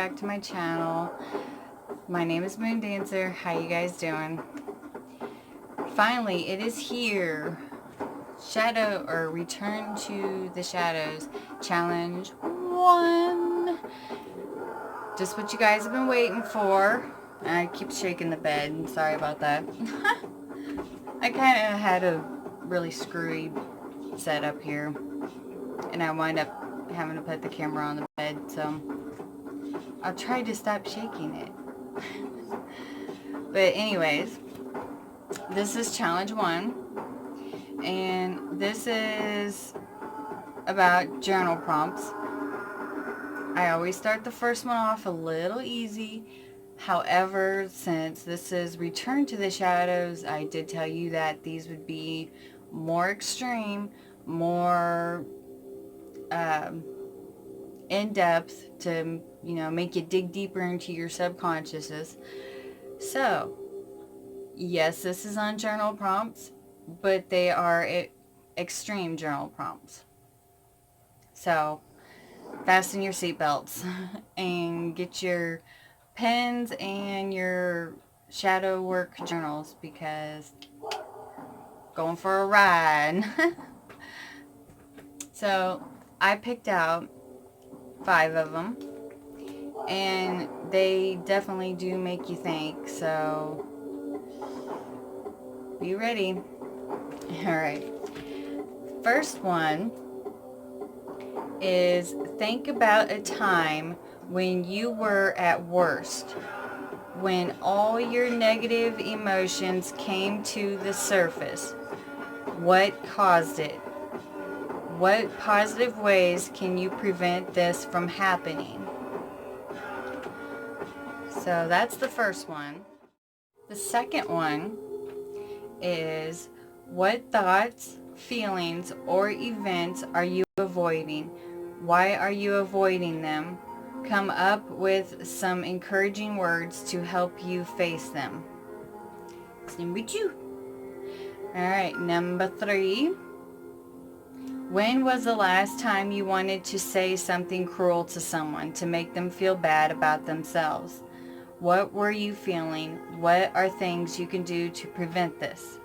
back to my channel. My name is Moon Dancer. How you guys doing? Finally, it is here. Shadow or Return to the Shadows Challenge 1. Just what you guys have been waiting for. I keep shaking the bed. Sorry about that. I kind of had a really screwy setup here, and I wind up having to put the camera on the bed, so I'll try to stop shaking it. But anyways, this is challenge 1, and this is about journal prompts. I always start the first one off a little easy. However, since this is Return to the Shadows, I did tell you that these would be more extreme, more in-depth to, you know, make you dig deeper into your subconsciousness. So, yes, this is on journal prompts, but they are extreme journal prompts. So, fasten your seatbelts and get your pens and your shadow work journals, because going for a ride. So I picked out 5 of them, and they definitely do make you think, so be ready. Alright, first one is, think about a time when you were at worst, when all your negative emotions came to the surface. What caused it? What positive ways can you prevent this from happening? So that's the first one. The second one is, what thoughts, feelings, or events are you avoiding? Why are you avoiding them? Come up with some encouraging words to help you face them. Number 2. Alright, number 3. When was the last time you wanted to say something cruel to someone to make them feel bad about themselves? What were you feeling? What are things you can do to prevent this?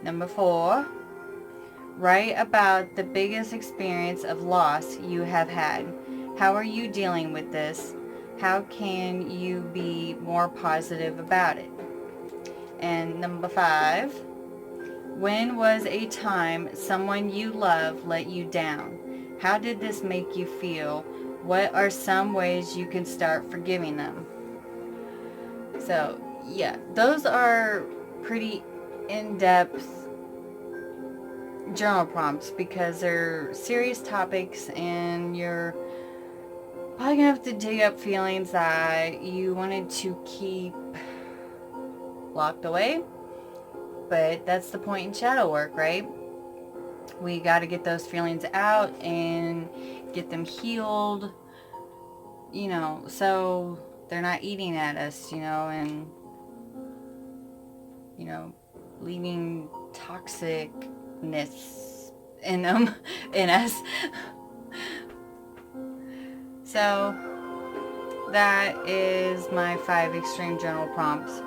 Number 4. Write about the biggest experience of loss you have had. How are you dealing with this? How can you be more positive about it? And number 5. When was a time someone you love let you down? How did this make you feel? What are some ways you can start forgiving them? So, yeah, those are pretty in-depth journal prompts, because they're serious topics, and you're probably gonna have to dig up feelings that you wanted to keep locked away. But that's the point in shadow work, right? We got to get those feelings out and get them healed, you know, so they're not eating at us, you know, and, you know, leaving toxicness in them, in us. So that is my 5 extreme journal prompts.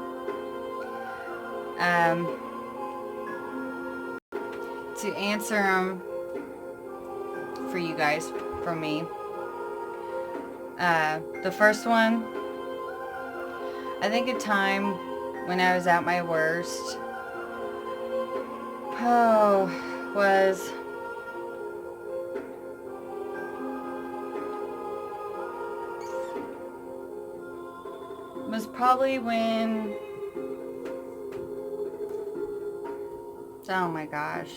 To answer them for you guys, from me. The first one, I think a time when I was at my worst, was probably when, oh my gosh.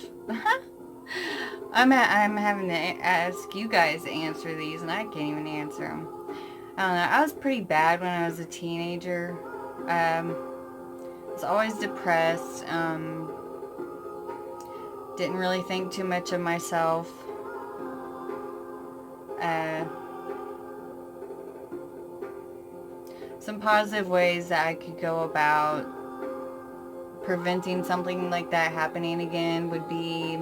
I'm having to ask you guys to answer these, and I can't even answer them. I don't know. I was pretty bad when I was a teenager. I was always depressed. Didn't really think too much of myself. Some positive ways that I could go about preventing something like that happening again would be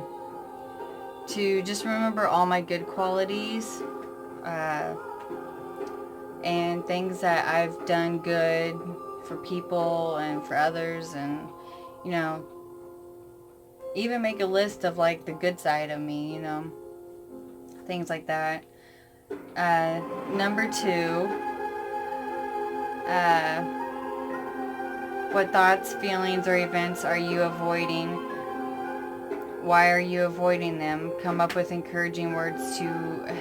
to just remember all my good qualities. and things that I've done good for people and for others, and, you know, even make a list of like the good side of me, you know, things like that. Number 2, what thoughts, feelings, or events are you avoiding? Why are you avoiding them? Come up with encouraging words to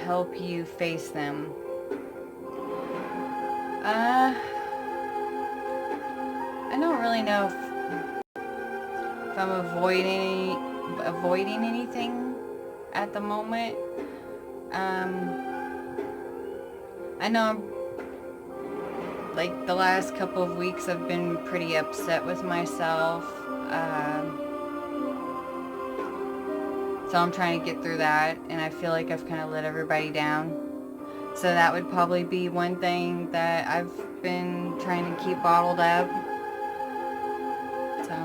help you face them. I don't really know if I'm avoiding anything at the moment. I know like the last couple of weeks I've been pretty upset with myself. So I'm trying to get through that, and I feel like I've kind of let everybody down. So that would probably be one thing that I've been trying to keep bottled up. So,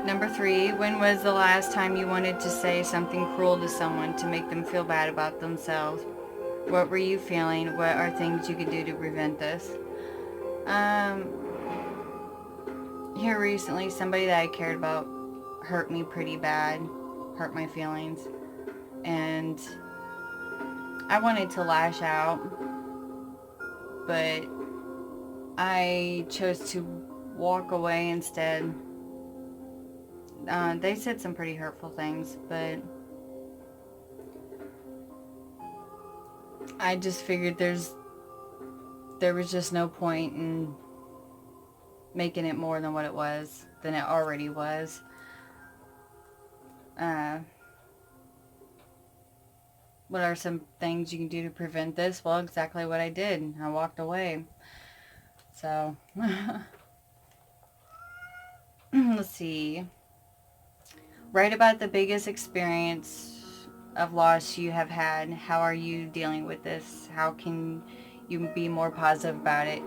number 3, when was the last time you wanted to say something cruel to someone to make them feel bad about themselves? What were you feeling? What are things you could do to prevent this? Here recently, somebody that I cared about hurt me pretty bad, hurt my feelings, and I wanted to lash out, but I chose to walk away instead. They said some pretty hurtful things, but I just figured there was just no point in making it more than what it was, than it already was. What are some things you can do to prevent this? Well, exactly what I did. I walked away. So, let's see. Write about the biggest experience of loss you have had. How are you dealing with this? How can you be more positive about it?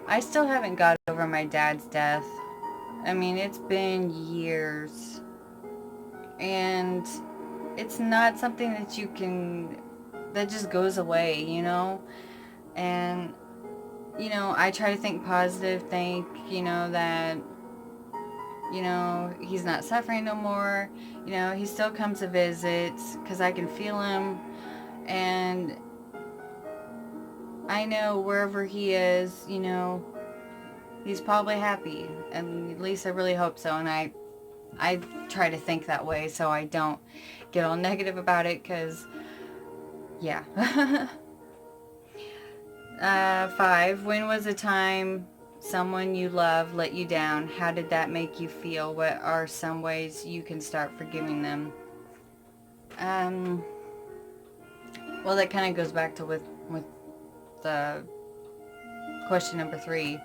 I still haven't got over my dad's death. I mean, it's been years. And it's not something that that just goes away, you know? And, you know, I try to think positive, think, you know, that, you know, he's not suffering no more. You know, he still comes to visit because I can feel him. And I know wherever he is, you know, he's probably happy. And at least I really hope so. And I try to think that way so I don't get all negative about it, because, yeah. 5, when was a time someone you love let you down? How did that make you feel? What are some ways you can start forgiving them? Well, that kind of goes back to with the question number 3.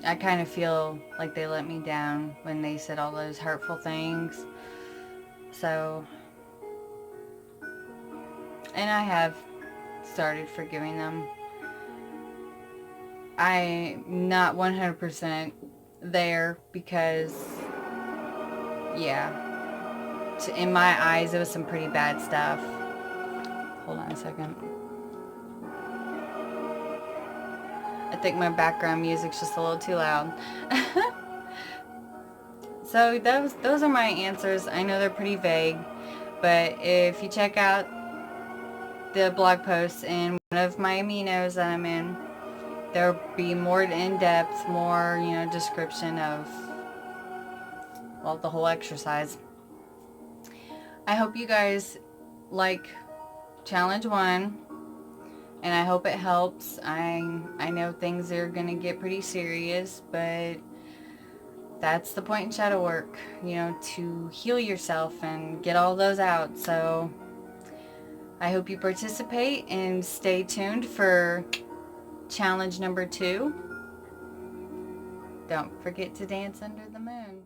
I kind of feel like they let me down when they said all those hurtful things. So, and I have started forgiving them. I'm not 100% there because, yeah, in my eyes it was some pretty bad stuff. Hold on a second. I think my background music's just a little too loud. So those are my answers. I know they're pretty vague, but if you check out the blog posts in one of my aminos that I'm in, there'll be more in-depth, more, you know, description of, well, the whole exercise. I hope you guys like challenge 1, and I hope it helps. I know things are going to get pretty serious, but that's the point in shadow work, you know, to heal yourself and get all those out. So I hope you participate and stay tuned for challenge number 2. Don't forget to dance under the moon.